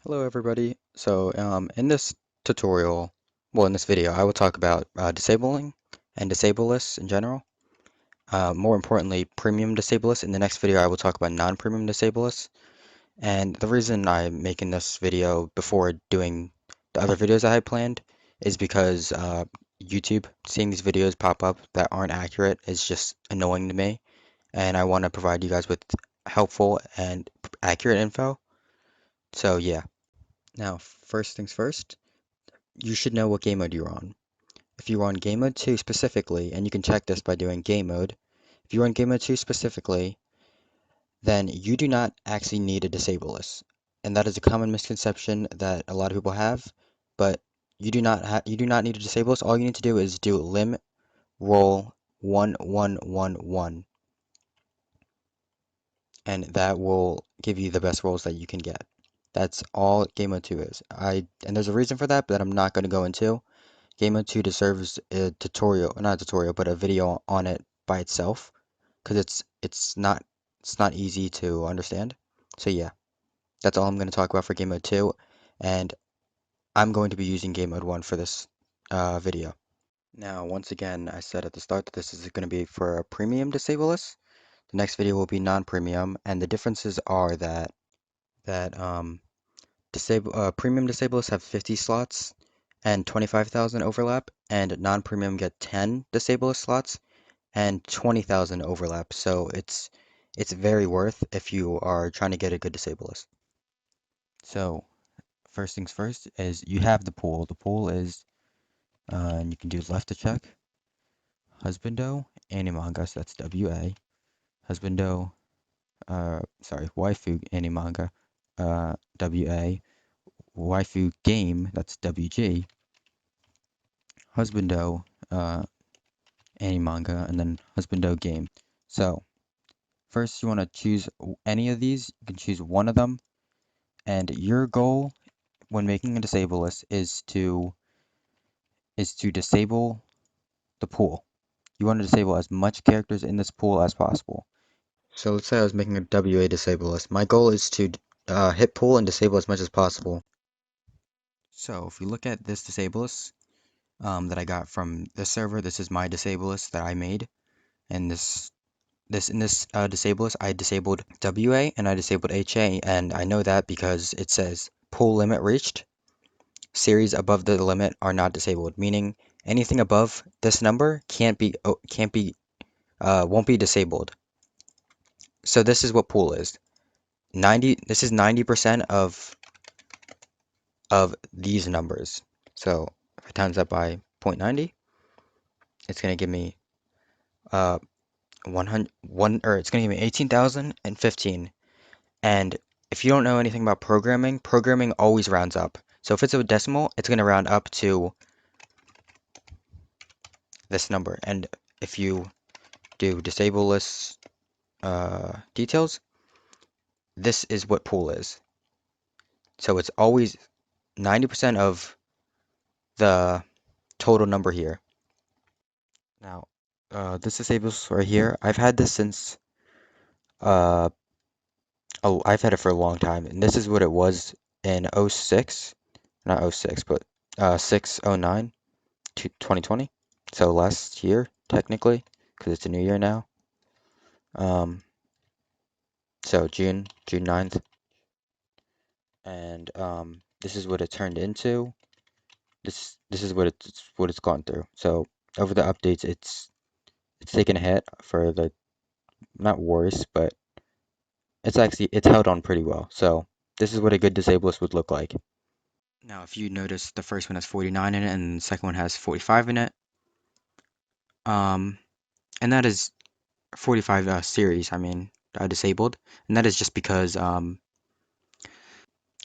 Hello everybody. So in this tutorial, well in this video, I will talk about disabling and disable lists in general. More importantly, premium disable lists. In the next video, I will talk about non-premium disable lists. And the reason I'm making this video before doing the other videos I had planned is because YouTube, seeing these videos pop up that aren't accurate is just annoying to me. And I want to provide you guys with helpful and accurate info. So yeah. Now, first things first. You should know what game mode you're on. If you're on game mode 2 specifically, and you can check this by doing game mode, if you're on game mode 2 specifically, then you do not actually need a disable list. And that is a common misconception that a lot of people have, but you do not need a disable list. All you need to do is do lim roll 1111, and that will give you the best rolls that you can get. That's all game mode 2 is. And there's a reason for that, but I'm not going to go into. Game mode 2 deserves a tutorial, not a tutorial, but a video on it by itself, because it's not easy to understand. So yeah, that's all I'm going to talk about for game mode 2, and I'm going to be using game mode 1 for this video. Now, once again, I said at the start that this is going to be for a premium disable list. The next video will be non-premium, and the differences are that premium disable lists have 50 slots and 25,000 overlap, and non-premium get 10 disable slots and 20,000 overlap. So it's very worth if you are trying to get a good disable list. So first things first is you have the pool. The pool is, and you can do left to check, husbando, animanga, so that's WA, husbando, waifu animanga, WA, waifu game, that's WG, husbando, animanga, and then husbando game. So first you want to choose any of these. You can choose one of them, and your goal when making a disable list is to disable the pool. You want to disable as much characters in this pool as possible. So let's say I was making a WA disable list. My goal is to hit pool and disable as much as possible. So if you look at this disable list that I got from this server, this is my disable list that I made, and in this disable list, I disabled WA and I disabled HA, and I know that because it says pool limit reached. Series above the limit are not disabled, meaning anything above this number won't be disabled. So this is what pool is. This is 90% of these numbers. So if I times that by 0.90, it's gonna give me 18,015. And if you don't know anything about programming always rounds up. So if it's a decimal, it's gonna round up to this number. And if you do disable list details, this is what pool is. So it's always 90% of the total number here. Now, this disables right here. I've had this since, I've had it for a long time, and this is what it was in 06, not 06, but 609 to 2020. So last year, technically, because it's a new year now. So June 9th, and this is what it turned into. This is what it's gone through. So over the updates, it's taken a hit for the, not worse, but it's held on pretty well. So this is what a good disablist would look like. Now, if you notice, the first one has 49 in it, and the second one has 45 in it. And that is 45 series. I mean, disabled, and that is just because the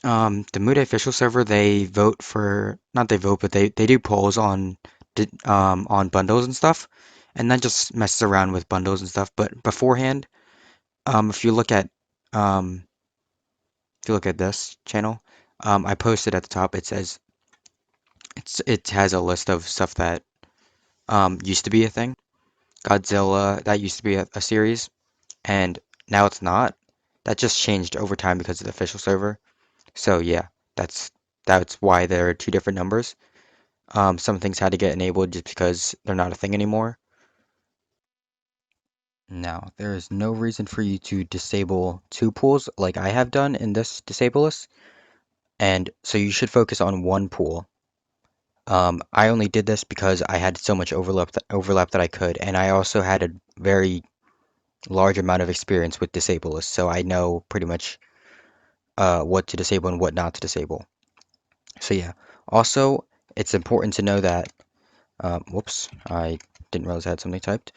Mudae official server, they vote for, not they vote, but they do polls on bundles and stuff, and that just messes around with bundles and stuff. But beforehand, if you look at this channel, I posted at the top. It says it has a list of stuff that used to be a thing. Godzilla, that used to be a series, and now it's not. That just changed over time because of the official server. So yeah, that's why there are two different numbers. Some things had to get enabled just because they're not a thing anymore. Now, there is no reason for you to disable two pools like I have done in this disable list, and so you should focus on one pool. I only did this because I had so much overlap that I could, and I also had a very large amount of experience with disable lists, so I know pretty much what to disable and what not to disable. So yeah. Also, it's important to know that. Whoops, I didn't realize I had something typed.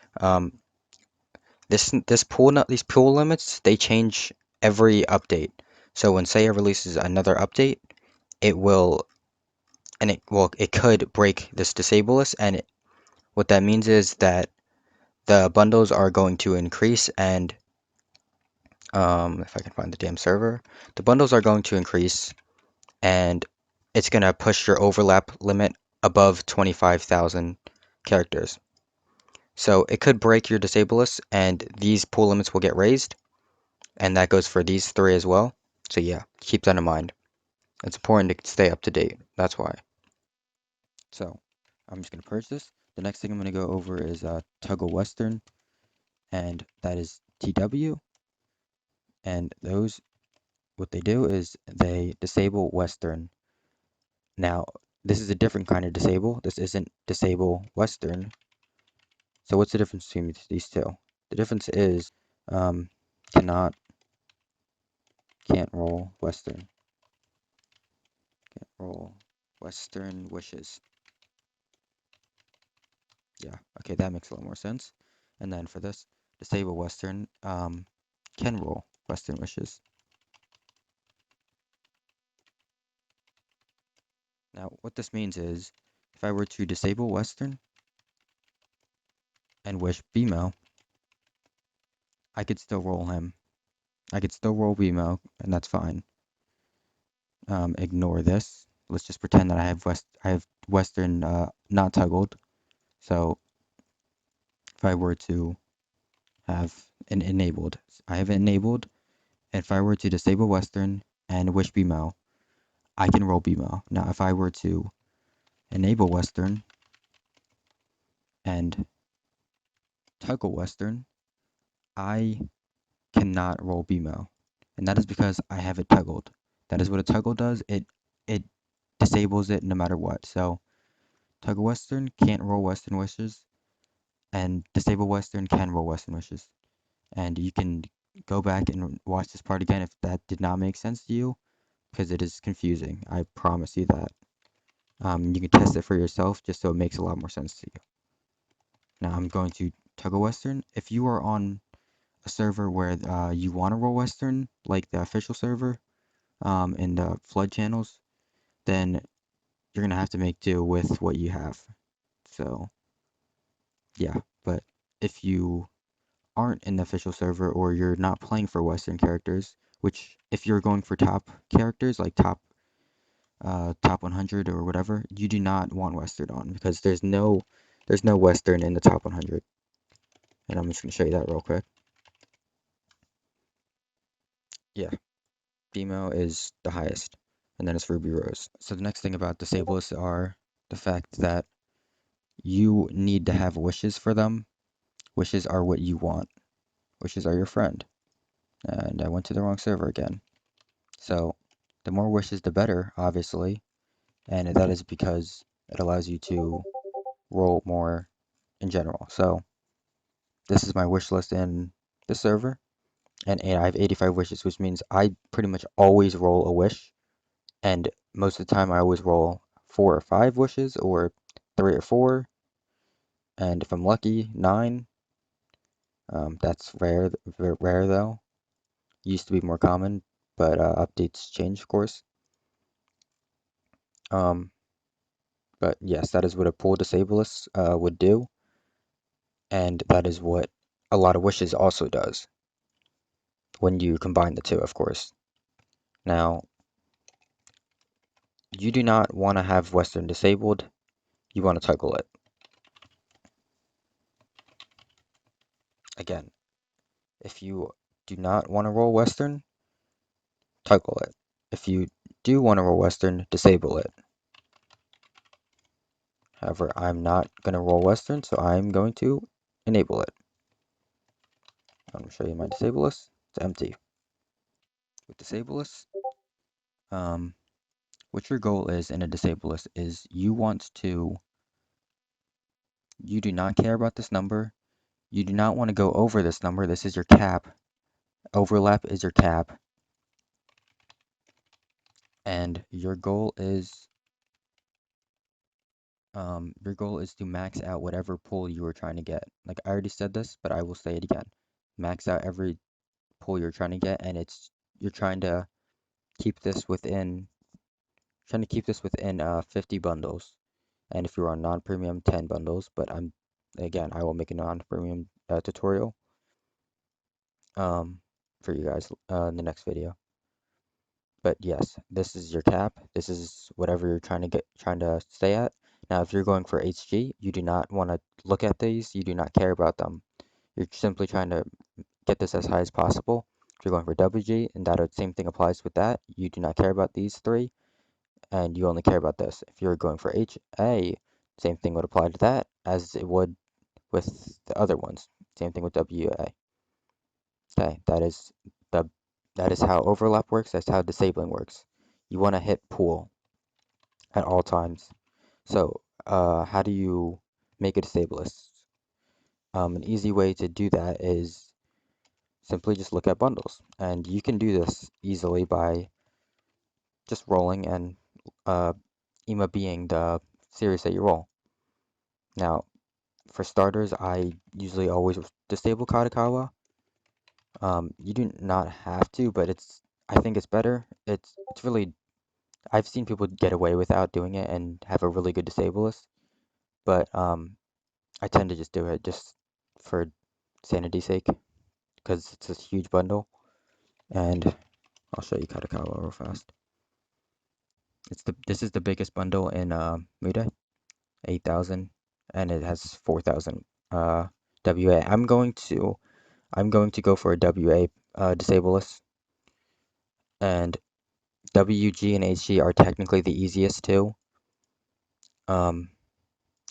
These pool limits, they change every update. So when Seiya releases another update, it will it could break this disable list, and what that means is that the bundles are going to increase, and if I can find the damn server, the bundles are going to increase, and it's gonna push your overlap limit above 25,000 characters. So it could break your disable list, and these pool limits will get raised, and that goes for these three as well. So yeah, keep that in mind. It's important to stay up to date. That's why. So I'm just gonna purge this. The next thing I'm gonna go over is Toggle Western, and that is TW. And those, what they do is they disable Western. Now, this is a different kind of disable. This isn't disable Western. So what's the difference between these two? The difference is um, cannot, can't roll Western. Can't roll Western wishes. Yeah, okay, that makes a lot more sense. And then for this, disable Western, can roll Western wishes. Now, what this means is, if I were to disable Western and wish BMO, I could still roll him. I could still roll BMO, and that's fine. Ignore this. Let's just pretend that I have Western not toggled. So if I were to have an enabled, I have it enabled. And if I were to disable Western and wish BMO, I can roll BMO. Now, if I were to enable Western and toggle Western, I cannot roll BMO. And that is because I have it toggled. That is what a toggle does. It disables it no matter what. So toggle Western can't roll Western wishes, and disable Western can roll Western wishes. And you can go back and watch this part again if that did not make sense to you, because it is confusing. I promise you that. You can test it for yourself just so it makes a lot more sense to you. Now I'm going to toggle Western. If you are on a server where you want to roll Western, like the official server, in the flood channels, then you're gonna have to make do with what you have. So yeah, but if you aren't in the official server or you're not playing for Western characters, which if you're going for top characters like top 100 or whatever, you do not want Western on because there's no Western in the top 100. And I'm just gonna show you that real quick. Yeah, female is the highest, and then it's Ruby Rose. So the next thing about disablers are the fact that you need to have wishes for them. Wishes are what you want. Wishes are your friend. And I went to the wrong server again. So the more wishes, the better, obviously. And that is because it allows you to roll more in general. So this is my wish list in the server. And I have 85 wishes, which means I pretty much always roll a wish. And most of the time, I always roll 4 or 5 wishes, or 3 or 4. And if I'm lucky, 9. That's rare, rare though. Used to be more common, but updates change, of course. Um, but yes, that is what a pool disableist would do, and that is what a lot of wishes also does when you combine the two, of course. Now, you do not want to have Western disabled. You want to toggle it. Again, if you do not want to roll Western, toggle it. If you do want to roll Western, disable it. However, I'm not going to roll Western, so I'm going to enable it. I'm going to show you my disable list. It's empty. With disable list, what your goal is in a disable list is you do not care about this number. You do not want to go over this number. This is your cap. Overlap is your cap. And your goal is to max out whatever pool you are trying to get. Like I already said this, but I will say it again. Max out every pool you're trying to get, and you're trying to keep this within 50 bundles. And if you're on non-premium, 10 bundles. But I will make a non-premium tutorial for you guys in the next video. But yes, this is your cap. This is whatever you're trying to stay at. Now, if you're going for HG, you do not want to look at these. You do not care about them. You're simply trying to get this as high as possible. If you're going for WG, and that same thing applies with that. You do not care about these three, and you only care about this. If you're going for HA, same thing would apply to that as it would with the other ones. Same thing with WA. Okay, the that is how overlap works. That's how disabling works. You want to hit pool at all times. So, how do you make a disable list? An easy way to do that is simply just look at bundles, and you can do this easily by just rolling and EMA being the series that you roll. Now, for starters, I usually always disable Katakawa. You do not have to, but I think it's better. It's really I've seen people get away without doing it and have a really good disable list, but I tend to just do it just for sanity's sake because it's a huge bundle. And I'll show you Katakawa real fast. This is the biggest bundle in Mudae, 8,000, and it has 4,000 WA. I'm going to go for a WA disable list, and WG and HG are technically the easiest um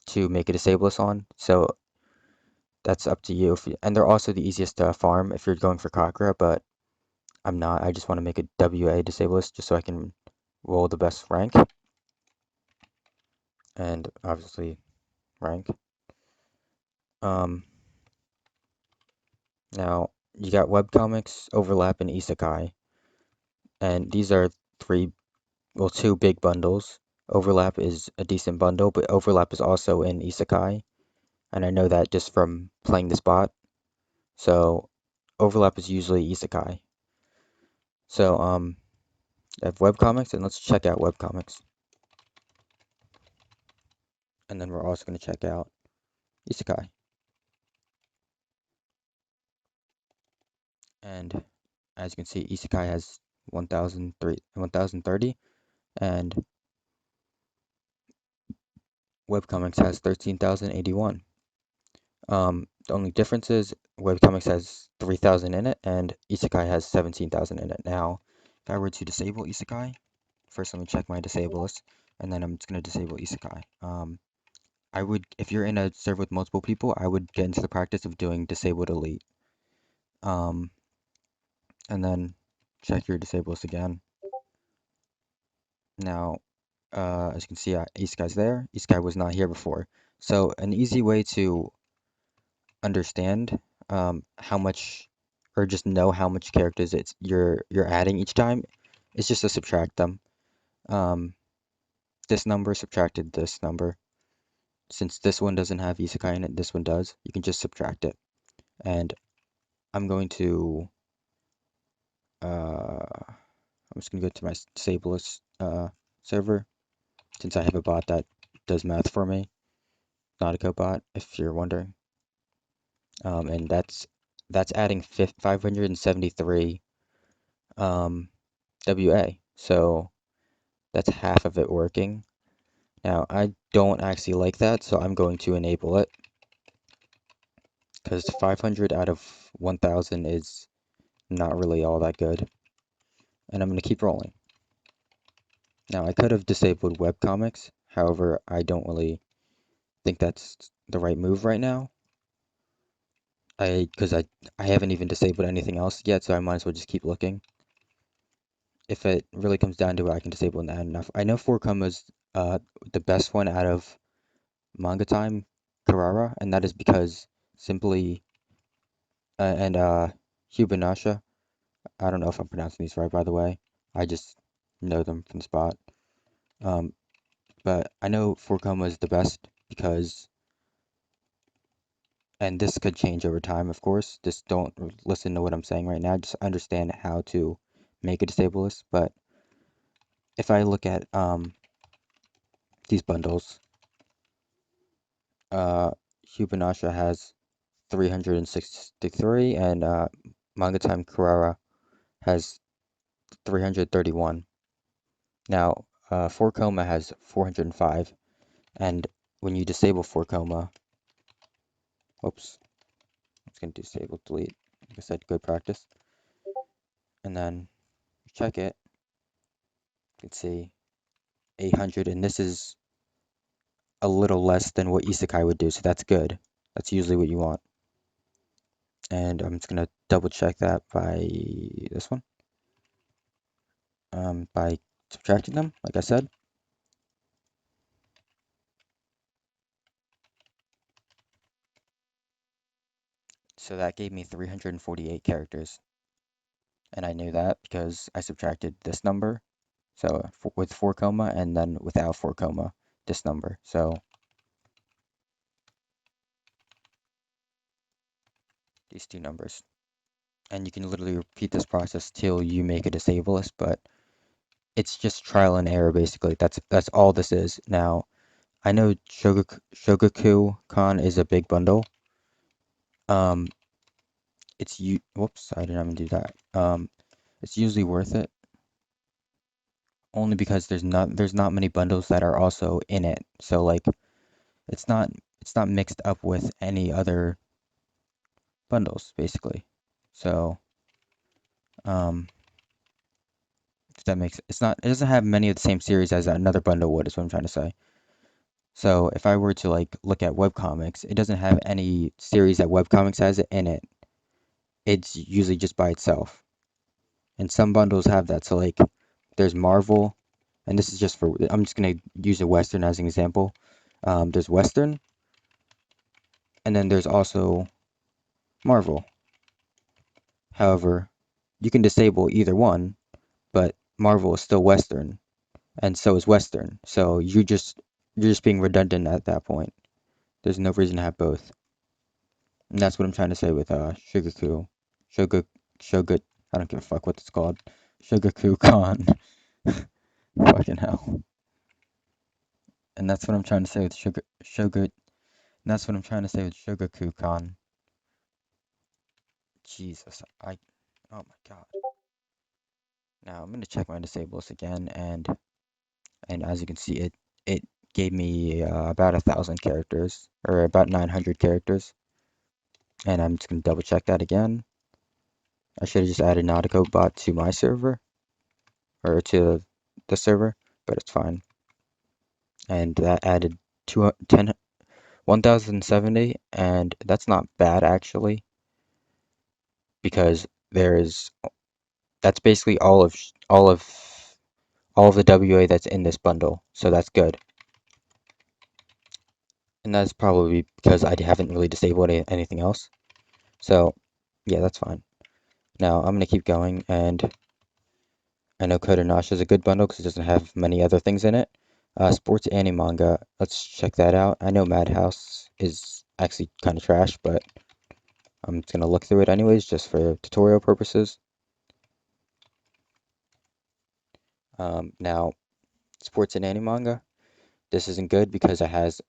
to make a disable list on. So that's up to you. And they're also the easiest to farm if you're going for Kakra, but I'm not. I just want to make a WA disable list just so I can roll the best rank and obviously rank. Now you got webcomics, overlap, and isekai, and these are two big bundles. Overlap is a decent bundle, but overlap is also in isekai, and I know that just from playing this bot. So overlap is usually isekai. So I have webcomics, and let's check out webcomics. And then we're also going to check out isekai. And as you can see, isekai has 1,030, and webcomics has 13,081. The only difference is webcomics has 3,000 in it, and isekai has 17,000 in it. Now, if I were to disable isekai, first let me check my disable list, and then I'm just going to disable isekai. If you're in a server with multiple people, I would get into the practice of doing disabled elite. And then check your disable list again. Now, as you can see, isekai's there. Isekai was not here before. So an easy way to understand how much, or just know how much characters you're adding each time is just to subtract them. This number subtracted this number. Since this one doesn't have isekai in it, this one does. You can just subtract it. And I'm going to I'm just gonna go to my disable list server since I have a bot that does math for me. Nautico bot, if you're wondering. And that's adding 573 WA. So That's half of it working. Now, I don't actually like that, so I'm going to enable it. Because 500 out of 1000 is not really all that good. And I'm going to keep rolling. Now, I could have disabled webcomics. However, I don't really think that's the right move right now. Because I haven't even disabled anything else yet, so I might as well just keep looking. If it really comes down to it, I can disable that enough. I know 4 is the best one out of Manga Time Carrara, and that is because simply and Hubinasha. I don't know if I'm pronouncing these right, by the way. I just know them from the spot. Um, but I know 4 is the best because, and this could change over time, of course. Just don't listen to what I'm saying right now. Just understand how to make a disable list. But if I look at these bundles, uh, Hubinasha has 363, and Manga Time Carrara has 331. Now, 4 has 405, and when you disable 4, oops, I'm just going to disable delete. Like I said, good practice. And then check it. You can see 800, and this is a little less than what Isekai would do, so that's good. That's usually what you want. And I'm just going to double check that by this one, by subtracting them, like I said. So that gave me 348 characters. And I knew that because I subtracted this number. So with 4 and then without 4 this number. So these two numbers. And you can literally repeat this process till you make a disable list, but it's just trial and error basically. That's all this is. Now, I know Shogaku Con is a big bundle. It's you. Whoops, I didn't even do that. It's usually worth it only because there's not many bundles that are also in it. So like it's not it's not mixed up with any other bundles basically. So if that makes it doesn't have many of the same series as another bundle would, is what I'm trying to say. So if I were to like look at webcomics, it doesn't have any series that webcomics has in it. It's usually just by itself. And some bundles have that. So like there's Marvel, and this is just for I'm just gonna use a Western as an example. There's Western, and then there's also Marvel. However, you can disable either one, but Marvel is still Western, and so is Western. So you're just being redundant at that point. There's no reason to have both. And that's what I'm trying to say with Sugaku. Shoga Shoga I don't give a fuck what it's called. Shogaku Con. Fucking hell. And that's what I'm trying to say with Shoga and that's what I'm trying to say with Shogaku Con. Jesus. Oh my god. Now I'm gonna check my disables again, and as you can see, it gave me about 1,000 characters, or about 900 characters. And I'm just gonna double check that again. I should have just added Nautico bot to my server, or to the server, but it's fine. And that added 1,070, and that's not bad actually, because that's basically all of the WA that's in this bundle, so that's good. And that's probably because I haven't really disabled anything else. So yeah, that's fine. Now I'm gonna keep going, and I know Kodonash is a good bundle because it doesn't have many other things in it. Sports anime manga, let's check that out. I know Madhouse is actually kind of trash, but I'm just gonna look through it anyways, just for tutorial purposes. Now, sports and anime manga, this isn't good because it has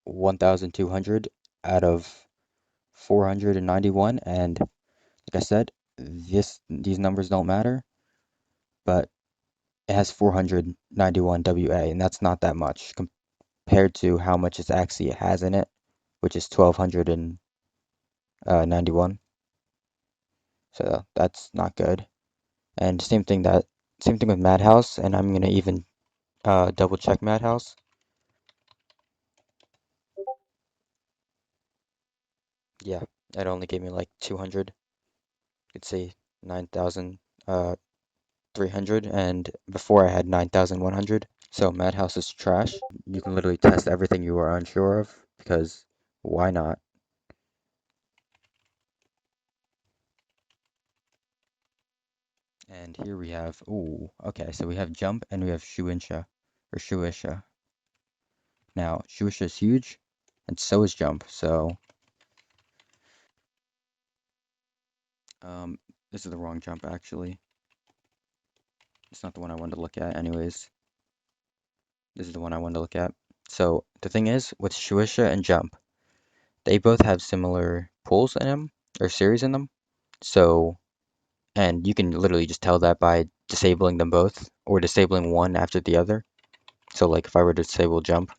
1,200 out of 491, and like I said, these numbers don't matter, but it has 491 WA, and that's not that much compared to how much it actually has in it, which is 1291. So that's not good. And same thing with Madhouse, and I'm gonna even double check Madhouse. Yeah, it only gave me like 200. You could see 9,300, and before I had 9,100. So Madhouse is trash. You can literally test everything you are unsure of because why not? And here we have, ooh, okay, so we have Jump and we have Shuinsha, or Shuisha. Now, Shuisha is huge, and so is Jump, so, um, this is the wrong Jump, actually. It's not the one I wanted to look at, anyways. This is the one I wanted to look at. So, the thing is, with Shuisha and Jump, they both have similar pulls in them, or series in them, so, and you can literally just tell that by disabling them both, or disabling one after the other. So, like, if I were to disable Jump,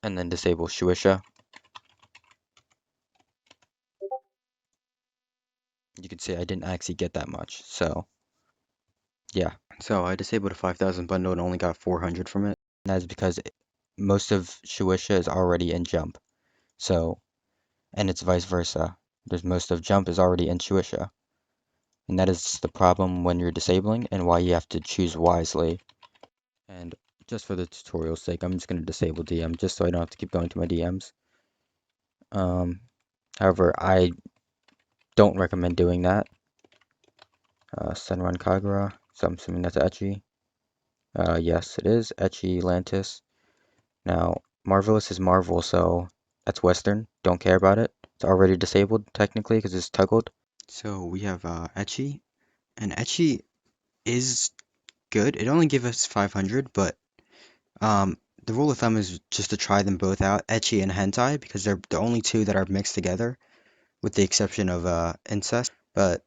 and then disable Shuisha, you can see I didn't actually get that much. So yeah. So I disabled a 5,000 bundle and only got 400 from it. And that's because most of Shuisha is already in Jump. So, and it's vice versa. There's most of Jump is already in Shuisha. And that is the problem when you're disabling and why you have to choose wisely. And just for the tutorial's sake, I'm just going to disable DM just so I don't have to keep going to my DMs. Um, However, I don't recommend doing that. Sunrun Kagura, so I'm assuming that's Ecchi. Yes, it is. Ecchi, Lantis. Now, Marvelous is Marvel, so that's Western. Don't care about it. It's already disabled, technically, because it's toggled. So we have Ecchi, and Ecchi is good. It only gave us 500, but um, the rule of thumb is just to try them both out, Ecchi and Hentai, because they're the only two that are mixed together, with the exception of Incest. But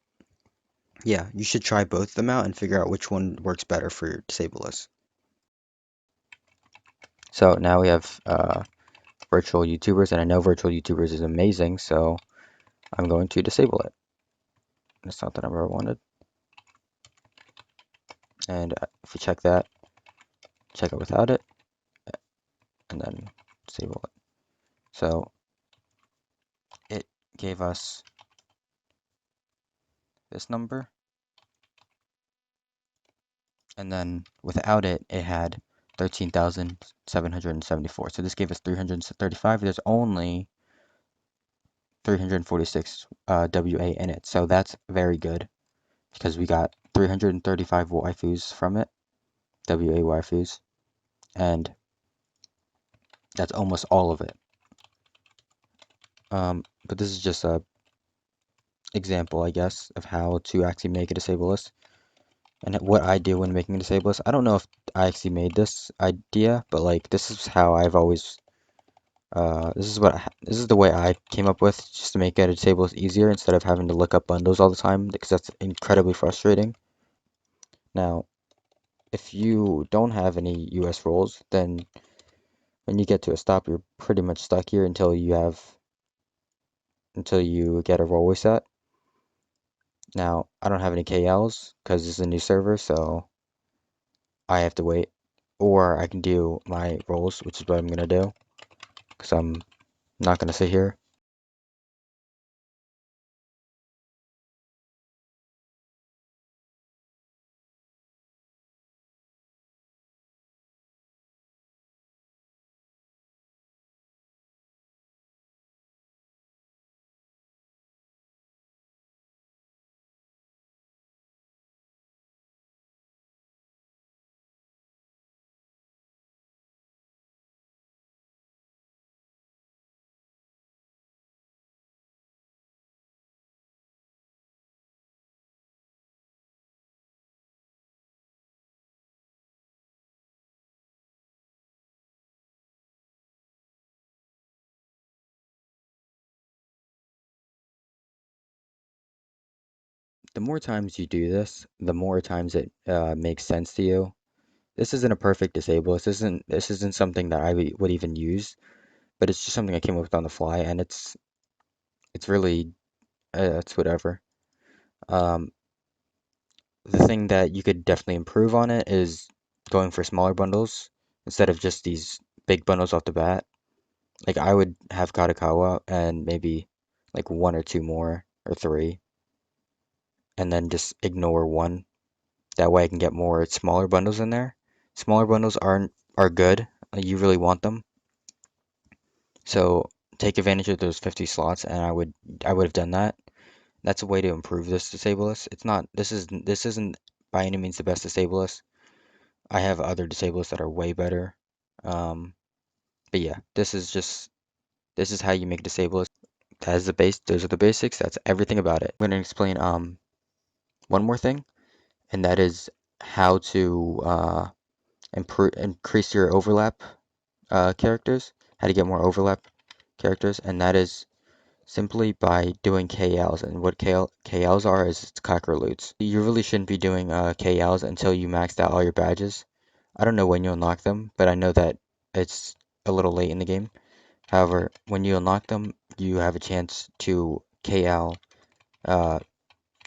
yeah, you should try both of them out and figure out which one works better for your disable list. So now we have virtual YouTubers, and I know virtual YouTubers is amazing, so I'm going to disable it. That's not the number I wanted. And if you check that, check it without it, and then disable it. So it gave us this number, and then without it, it had 13,774. So this gave us 335. There's only 346 WA in it, so that's very good because we got 335 waifus from it, WA waifus, and that's almost all of it. But this is just a example, I guess, of how to actually make a disable list and what I do when making a disable list. I don't know if I actually made this idea, but like this is how I've always this is the way I came up with just to make a disable list easier instead of having to look up bundles all the time because that's incredibly frustrating. Now, if you don't have any US roles, then when you get to a stop, you're pretty much stuck here until you get a role reset. Now, I don't have any KLs because this is a new server, so I have to wait. Or I can do my roles, which is what I'm going to do, because I'm not going to sit here. The more times you do this, the more times it makes sense to you. This isn't a perfect disable. This isn't something that would even use, but it's just something I came up with on the fly, and it's really it's whatever. Um, the thing that you could definitely improve on it is going for smaller bundles instead of just these big bundles off the bat. Like I would have Katakawa and maybe like one or two more or three, and then just ignore one. That way I can get more smaller bundles in there. Smaller bundles are good. You really want them. So take advantage of those 50 slots, and I would have done that. That's a way to improve this disable list. It's not this isn't by any means the best disable list. I have other disable lists that are way better. Um, but yeah, this is how you make a disable list. That is the base. Those are the basics. That's everything about it. I'm gonna explain one more thing, and that is how to increase your overlap characters. How to get more overlap characters, and that is simply by doing KLs. And what KLs are is it's cocker loots. You really shouldn't be doing KLs until you maxed out all your badges. I don't know when you unlock them, but I know that it's a little late in the game. However, when you unlock them, you have a chance to KL uh,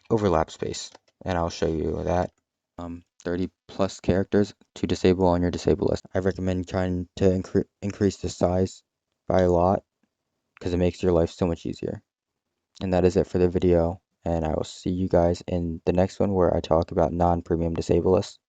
overlap space, and I'll show you that. 30 plus characters to disable on your disable list. I recommend trying to increase the size by a lot because it makes your life so much easier. And that is it for the video, and I will see you guys in the next one where I talk about non-premium disable lists.